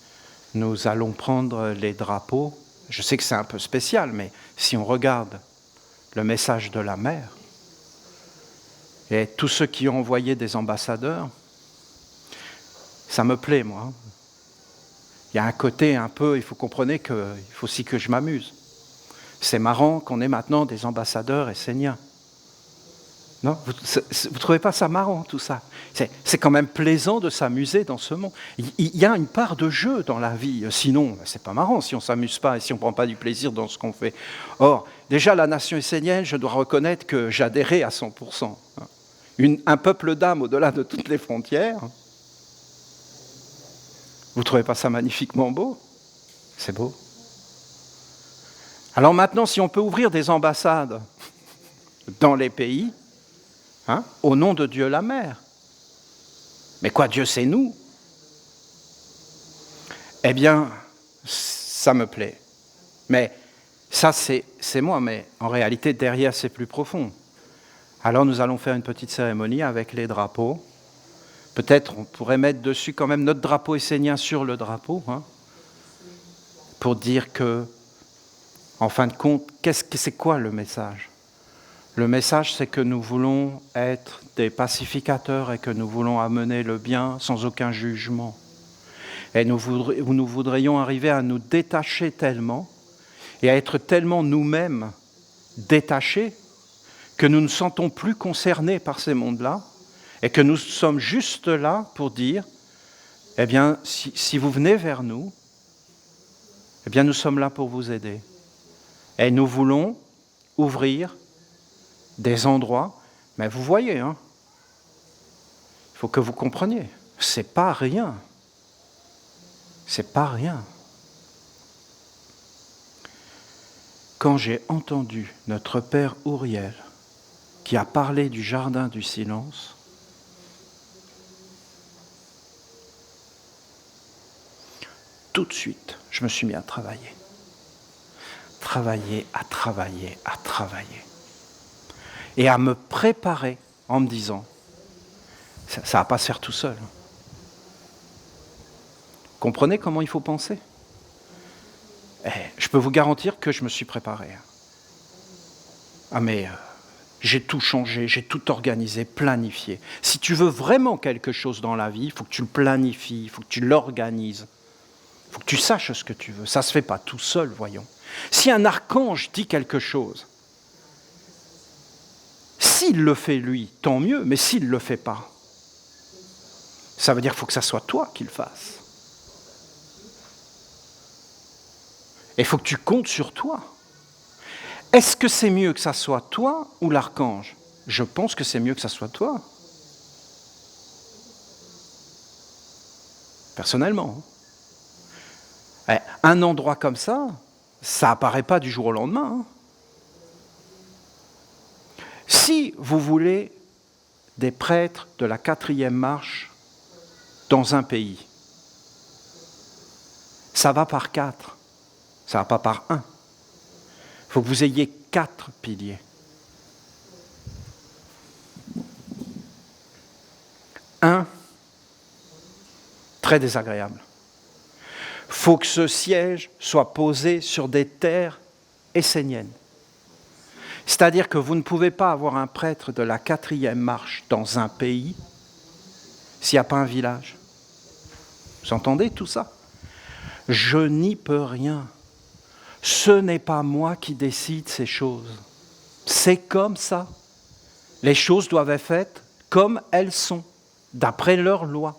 Nous allons prendre les drapeaux. Je sais que c'est un peu spécial, mais si on regarde le message de la mer, et tous ceux qui ont envoyé des ambassadeurs, ça me plaît, moi. Il y a un côté un peu, il faut comprendre qu'il faut aussi que je m'amuse. C'est marrant qu'on ait maintenant des ambassadeurs esséniens. Non, vous ne trouvez pas ça marrant, tout ça? C'est quand même plaisant de s'amuser dans ce monde. Il y a une part de jeu dans la vie. Sinon, c'est pas marrant si on ne s'amuse pas et si on ne prend pas du plaisir dans ce qu'on fait. Or, déjà, la nation essénienne, je dois reconnaître que j'adhérais à 100%. Un peuple d'âme au-delà de toutes les frontières. Vous ne trouvez pas ça magnifiquement beau? C'est beau. Alors maintenant, si on peut ouvrir des ambassades dans les pays, au nom de Dieu la mer. Mais quoi, Dieu c'est nous? Eh bien, ça me plaît. Mais ça c'est moi, mais en réalité derrière c'est plus profond. Alors nous allons faire une petite cérémonie avec les drapeaux. Peut-être on pourrait mettre dessus quand même notre drapeau essénien sur le drapeau, pour dire que, en fin de compte, c'est quoi le message? Le message, c'est que nous voulons être des pacificateurs et que nous voulons amener le bien sans aucun jugement. Et nous voudrions arriver à nous détacher tellement et à être tellement nous-mêmes détachés que nous ne sentons plus concernés par ces mondes-là et que nous sommes juste là pour dire, eh bien, si vous venez vers nous, eh bien, nous sommes là pour vous aider. Et nous voulons ouvrir des endroits, mais vous voyez, il faut que vous compreniez, c'est pas rien. C'est pas rien. Quand j'ai entendu notre père Ouriel, qui a parlé du jardin du silence, tout de suite, je me suis mis à travailler. Travailler. Et à me préparer en me disant, Ça ne va pas se faire tout seul. Comprenez comment il faut penser? Je peux vous garantir que je me suis préparé. Ah mais j'ai tout changé, j'ai tout organisé, planifié. Si tu veux vraiment quelque chose dans la vie, il faut que tu le planifies, il faut que tu l'organises. Il faut que tu saches ce que tu veux. Ça ne se fait pas tout seul, voyons. Si un archange dit quelque chose, s'il le fait lui, tant mieux, mais s'il ne le fait pas, ça veut dire qu'il faut que ça soit toi qui le fasses. Et il faut que tu comptes sur toi. Est-ce que c'est mieux que ça soit toi ou l'archange? Je pense que c'est mieux que ça soit toi. Personnellement. Un endroit comme ça apparaît pas du jour au lendemain. Si vous voulez des prêtres de la 4e marche dans un pays, ça va par 4, ça va pas par 1. Il faut que vous ayez 4 piliers. Un, très désagréable. Il faut que ce siège soit posé sur des terres esséniennes. C'est-à-dire que vous ne pouvez pas avoir un prêtre de la 4e marche dans un pays s'il n'y a pas un village. Vous entendez tout ça? Je n'y peux rien. Ce n'est pas moi qui décide ces choses. C'est comme ça. Les choses doivent être faites comme elles sont, d'après leurs lois.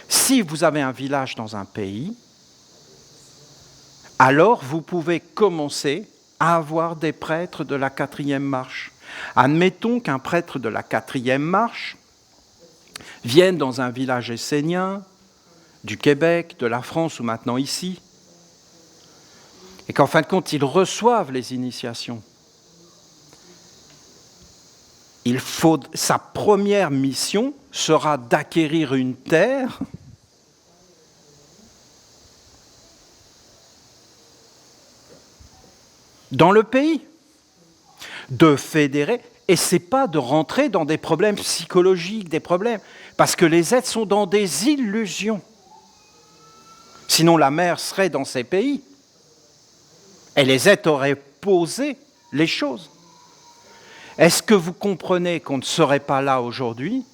Si vous avez un village dans un pays, alors vous pouvez commencer à avoir des prêtres de la 4e marche. Admettons qu'un prêtre de la 4e marche vienne dans un village essénien, du Québec, de la France ou maintenant ici, et qu'en fin de compte, ils reçoivent les initiations. Sa première mission sera d'acquérir une terre dans le pays, de fédérer, et ce n'est pas de rentrer dans des problèmes psychologiques, des problèmes, parce que les êtres sont dans des illusions. Sinon la mer serait dans ces pays, et les êtres auraient posé les choses. Est-ce que vous comprenez qu'on ne serait pas là aujourd'hui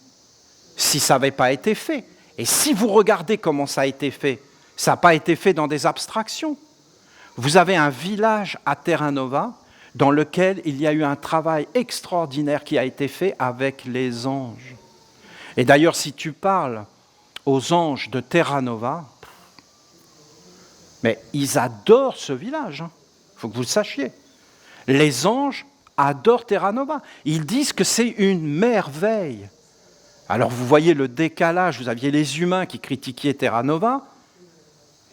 si ça n'avait pas été fait? Et si vous regardez comment ça a été fait, ça n'a pas été fait dans des abstractions. Vous avez un village à Terra Nova dans lequel il y a eu un travail extraordinaire qui a été fait avec les anges. Et d'ailleurs, si tu parles aux anges de Terra Nova, mais ils adorent ce village, il faut que vous le sachiez. Les anges adorent Terra Nova. Ils disent que c'est une merveille. Alors vous voyez le décalage, vous aviez les humains qui critiquaient Terra Nova,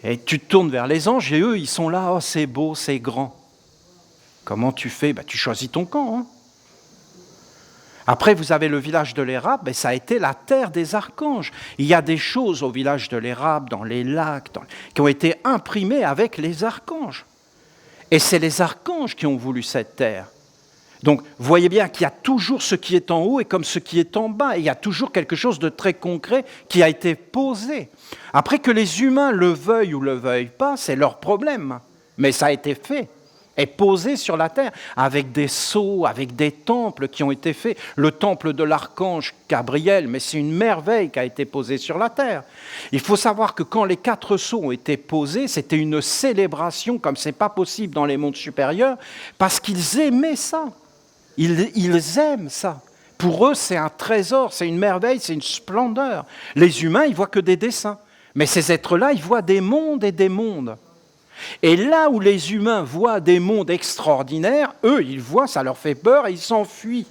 et tu te tournes vers les anges, et eux, ils sont là, oh c'est beau, c'est grand. Comment tu fais? Tu choisis ton camp. Après, vous avez le village de l'érable, ça a été la terre des archanges. Il y a des choses au village de l'érable, dans les lacs, qui ont été imprimées avec les archanges. Et c'est les archanges qui ont voulu cette terre. Donc, vous voyez bien qu'il y a toujours ce qui est en haut et comme ce qui est en bas. Et il y a toujours quelque chose de très concret qui a été posé. Après, que les humains le veuillent ou ne le veuillent pas, c'est leur problème. Mais ça a été fait et posé sur la terre, avec des sceaux, avec des temples qui ont été faits. Le temple de l'archange Gabriel, mais c'est une merveille qui a été posée sur la terre. Il faut savoir que quand les 4 sceaux ont été posés, c'était une célébration comme ce n'est pas possible dans les mondes supérieurs, parce qu'ils aimaient ça. Ils aiment ça. Pour eux, c'est un trésor, c'est une merveille, c'est une splendeur. Les humains, ils voient que des dessins. Mais ces êtres-là, ils voient des mondes et des mondes. Et là où les humains voient des mondes extraordinaires, eux, ils voient, ça leur fait peur et ils s'enfuient.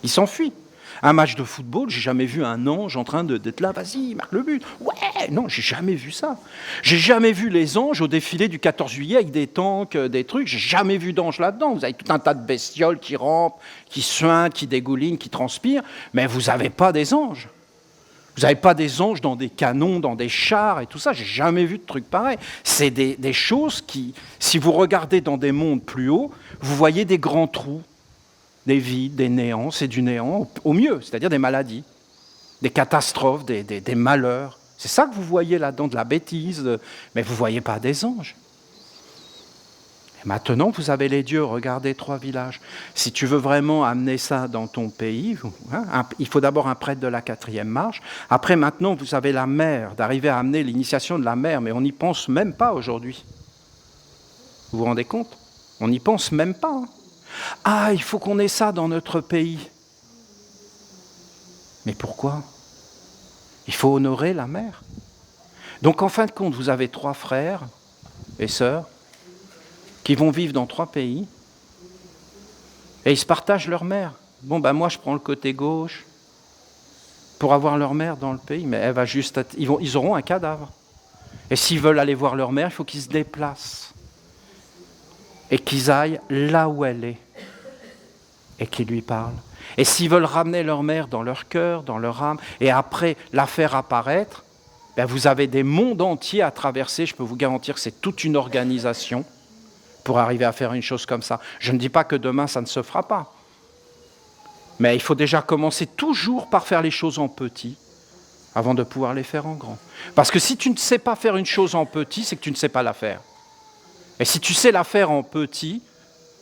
Ils s'enfuient. Un match de football, j'ai jamais vu un ange en train d'être là, vas-y, marque le but. Ouais, non, j'ai jamais vu ça. J'ai jamais vu les anges au défilé du 14 juillet avec des tanks, des trucs. J'ai jamais vu d'anges là-dedans. Vous avez tout un tas de bestioles qui rampent, qui suintent, qui dégoulinent, qui transpirent, mais vous n'avez pas des anges. Vous n'avez pas des anges dans des canons, dans des chars et tout ça. J'ai jamais vu de trucs pareils. C'est des choses qui, si vous regardez dans des mondes plus hauts, vous voyez des grands trous des vides, des néants, c'est du néant au mieux, c'est-à-dire des maladies, des catastrophes, des malheurs. C'est ça que vous voyez là-dedans, de la bêtise, mais vous ne voyez pas des anges. Et maintenant, vous avez les dieux, regardez 3 villages. Si tu veux vraiment amener ça dans ton pays, il faut d'abord un prêtre de la 4e marche. Après, maintenant, vous avez la mer, d'arriver à amener l'initiation de la mer, mais on n'y pense même pas aujourd'hui. Vous vous rendez compte? On n'y pense même pas. Hein. Ah, il faut qu'on ait ça dans notre pays. Mais pourquoi? Il faut honorer la mer. Donc, en fin de compte, vous avez 3 frères et sœurs qui vont vivre dans 3 pays, et ils se partagent leur mère. Bon, ben moi, je prends le côté gauche pour avoir leur mère dans le pays, mais elle va juste être, ils auront un cadavre. Et s'ils veulent aller voir leur mère, il faut qu'ils se déplacent et qu'ils aillent là où elle est et qu'ils lui parlent. Et s'ils veulent ramener leur mère dans leur cœur, dans leur âme, et après la faire apparaître, ben vous avez des mondes entiers à traverser. Je peux vous garantir que c'est toute une organisation pour arriver à faire une chose comme ça. Je ne dis pas que demain, ça ne se fera pas. Mais il faut déjà commencer toujours par faire les choses en petit avant de pouvoir les faire en grand. Parce que si tu ne sais pas faire une chose en petit, c'est que tu ne sais pas la faire. Et si tu sais la faire en petit,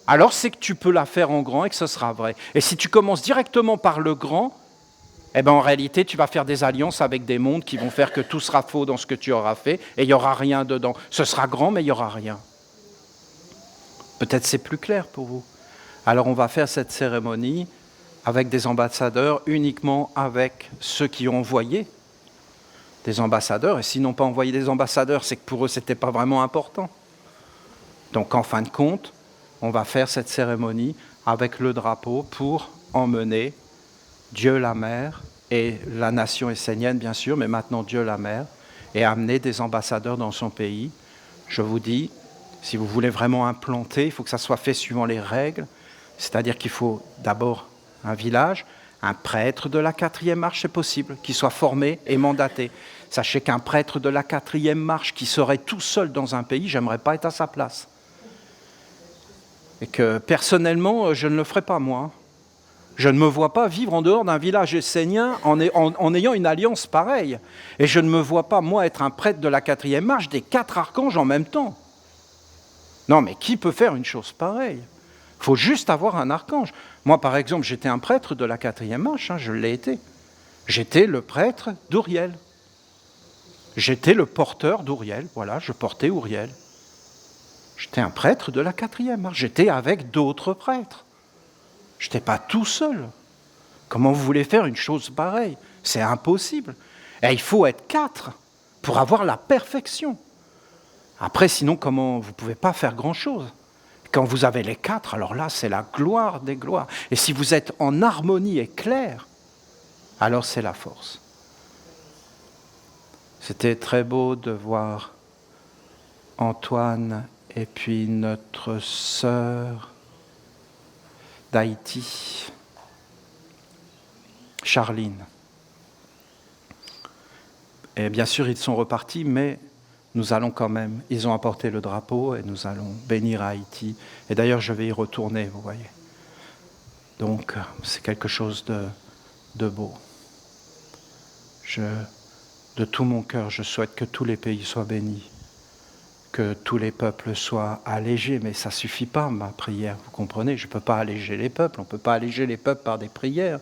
alors c'est que tu peux la faire en grand et que ce sera vrai. Et si tu commences directement par le grand, eh ben en réalité, tu vas faire des alliances avec des mondes qui vont faire que tout sera faux dans ce que tu auras fait et il n'y aura rien dedans. Ce sera grand, mais il n'y aura rien. Peut-être c'est plus clair pour vous. Alors on va faire cette cérémonie avec des ambassadeurs, uniquement avec ceux qui ont envoyé des ambassadeurs. Et s'ils n'ont pas envoyé des ambassadeurs, c'est que pour eux, ce n'était pas vraiment important. Donc en fin de compte, on va faire cette cérémonie avec le drapeau pour emmener Dieu la Mère et la nation essénienne, bien sûr, mais maintenant Dieu la Mère, et amener des ambassadeurs dans son pays. Je vous dis, si vous voulez vraiment implanter, il faut que ça soit fait suivant les règles, c'est-à-dire qu'il faut d'abord un village, un prêtre de la 4e marche, c'est possible, qui soit formé et mandaté. Sachez qu'un prêtre de la 4e marche qui serait tout seul dans un pays, j'aimerais pas être à sa place. Et que personnellement, je ne le ferai pas moi. Je ne me vois pas vivre en dehors d'un village essénien en ayant une alliance pareille. Et je ne me vois pas, moi, être un prêtre de la 4e marche des 4 archanges en même temps. Non, mais qui peut faire une chose pareille? Il faut juste avoir un archange. Moi, par exemple, j'étais un prêtre de la 4e marche, je l'ai été. J'étais le prêtre d'Uriel. J'étais le porteur d'Uriel, voilà, je portais Uriel. J'étais un prêtre de la 4e marche, j'étais avec d'autres prêtres. Je n'étais pas tout seul. Comment vous voulez faire une chose pareille? C'est impossible. Et il faut être 4 pour avoir la perfection. Après, sinon, comment vous ne pouvez pas faire grand-chose? Quand vous avez les 4, alors là, c'est la gloire des gloires. Et si vous êtes en harmonie et clair, alors c'est la force. C'était très beau de voir Antoine et puis notre sœur d'Haïti, Charline. Et bien sûr, ils sont repartis, mais nous allons quand même, ils ont apporté le drapeau et nous allons bénir Haïti. Et d'ailleurs, je vais y retourner, vous voyez. Donc, c'est quelque chose de beau. De tout mon cœur, je souhaite que tous les pays soient bénis, que tous les peuples soient allégés, mais ça ne suffit pas, ma prière, vous comprenez? Je ne peux pas alléger les peuples, on ne peut pas alléger les peuples par des prières,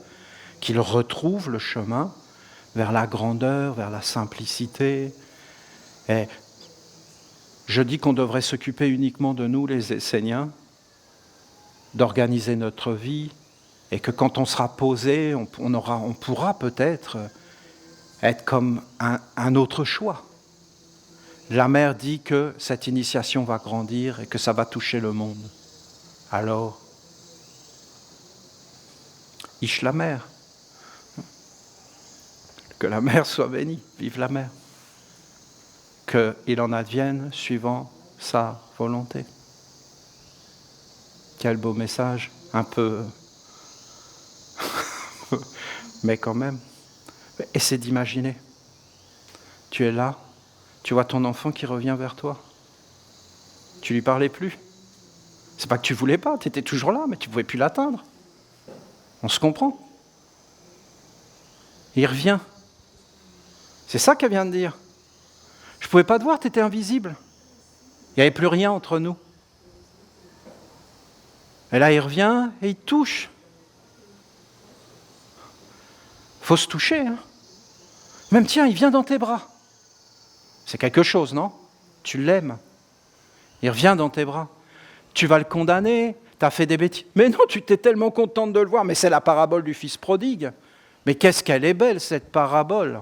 qu'ils retrouvent le chemin vers la grandeur, vers la simplicité. Et je dis qu'on devrait s'occuper uniquement de nous, les Esséniens, d'organiser notre vie, et que quand on sera posé, on pourra peut-être être comme un autre choix. La mère dit que cette initiation va grandir et que ça va toucher le monde. Alors, Ish la mère. Que la mère soit bénie, vive la mère. Qu'il en advienne suivant sa volonté. Quel beau message, un peu... mais quand même. Essaie d'imaginer. Tu es là, tu vois ton enfant qui revient vers toi. Tu lui parlais plus. C'est pas que tu voulais pas, tu étais toujours là, mais tu pouvais plus l'atteindre. On se comprend? Il revient. C'est ça qu'elle vient de dire. Je ne pouvais pas te voir, tu étais invisible. Il n'y avait plus rien entre nous. Et là, il revient et il te touche. Il faut se toucher. Hein. Même tiens, il vient dans tes bras. C'est quelque chose, non? Tu l'aimes. Il revient dans tes bras. Tu vas le condamner, tu as fait des bêtises. Mais non, tu t'es tellement contente de le voir. Mais c'est la parabole du fils prodigue. Mais qu'est-ce qu'elle est belle, cette parabole.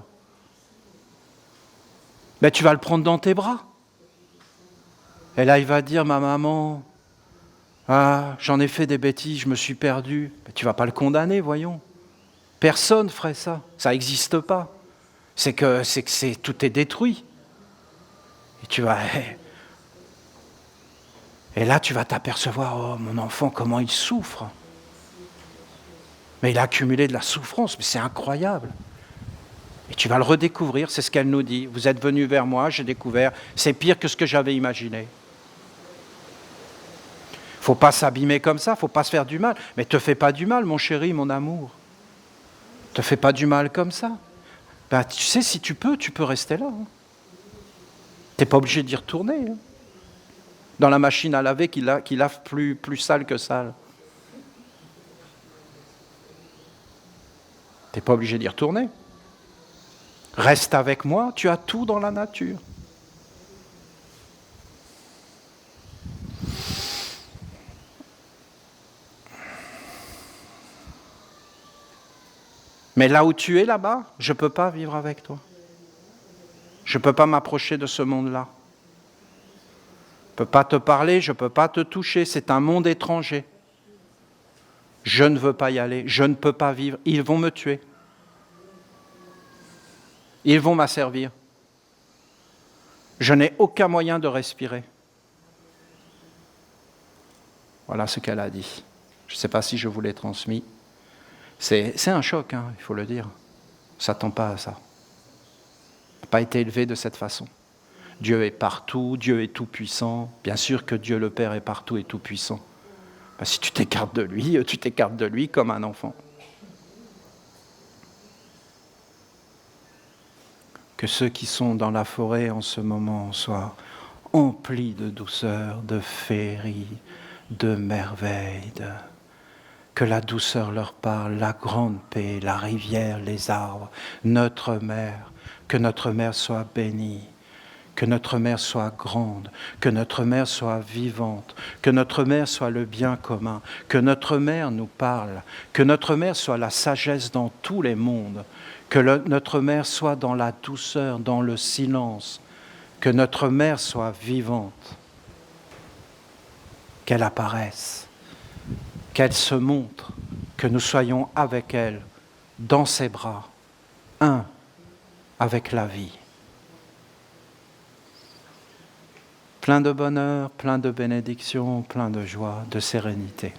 Mais tu vas le prendre dans tes bras. Et là, il va dire, ma maman, ah, j'en ai fait des bêtises, je me suis perdu. Mais tu ne vas pas le condamner, voyons. Personne ne ferait ça. Ça n'existe pas. C'est que tout est détruit. Et tu vas... Et là, tu vas t'apercevoir, oh, mon enfant, comment il souffre. Mais il a accumulé de la souffrance, mais c'est incroyable. Et tu vas le redécouvrir, c'est ce qu'elle nous dit. Vous êtes venus vers moi, j'ai découvert, c'est pire que ce que j'avais imaginé. Il ne faut pas s'abîmer comme ça, il ne faut pas se faire du mal. Mais te fais pas du mal, mon chéri, mon amour. Te fais pas du mal comme ça. Ben, tu sais, si tu peux rester là. Hein. Tu n'es pas obligé d'y retourner. Hein. Dans la machine à laver qui lave plus sale que sale. Tu n'es pas obligé d'y retourner. Reste avec moi, tu as tout dans la nature. Mais là où tu es là-bas, je ne peux pas vivre avec toi. Je ne peux pas m'approcher de ce monde-là. Je ne peux pas te parler, je ne peux pas te toucher, c'est un monde étranger. Je ne veux pas y aller, je ne peux pas vivre, ils vont me tuer. Ils vont m'asservir. Je n'ai aucun moyen de respirer. Voilà ce qu'elle a dit. Je ne sais pas si je vous l'ai transmis. C'est un choc, hein, il faut le dire. On ne s'attend pas à ça. On n'a pas été élevé de cette façon. Dieu est partout, Dieu est tout-puissant. Bien sûr que Dieu le Père est partout et tout-puissant. Ben, si tu t'écartes de lui comme un enfant. Que ceux qui sont dans la forêt en ce moment soient emplis de douceur, de féerie, de merveille, que la douceur leur parle, la grande paix, la rivière, les arbres, notre mère, que notre mère soit bénie, que notre mère soit grande, que notre mère soit vivante, que notre mère soit le bien commun, que notre mère nous parle, que notre mère soit la sagesse dans tous les mondes, que notre mère soit dans la douceur, dans le silence, que notre mère soit vivante, qu'elle apparaisse, qu'elle se montre, que nous soyons avec elle, dans ses bras, un avec la vie. Plein de bonheur, plein de bénédictions, plein de joie, de sérénité.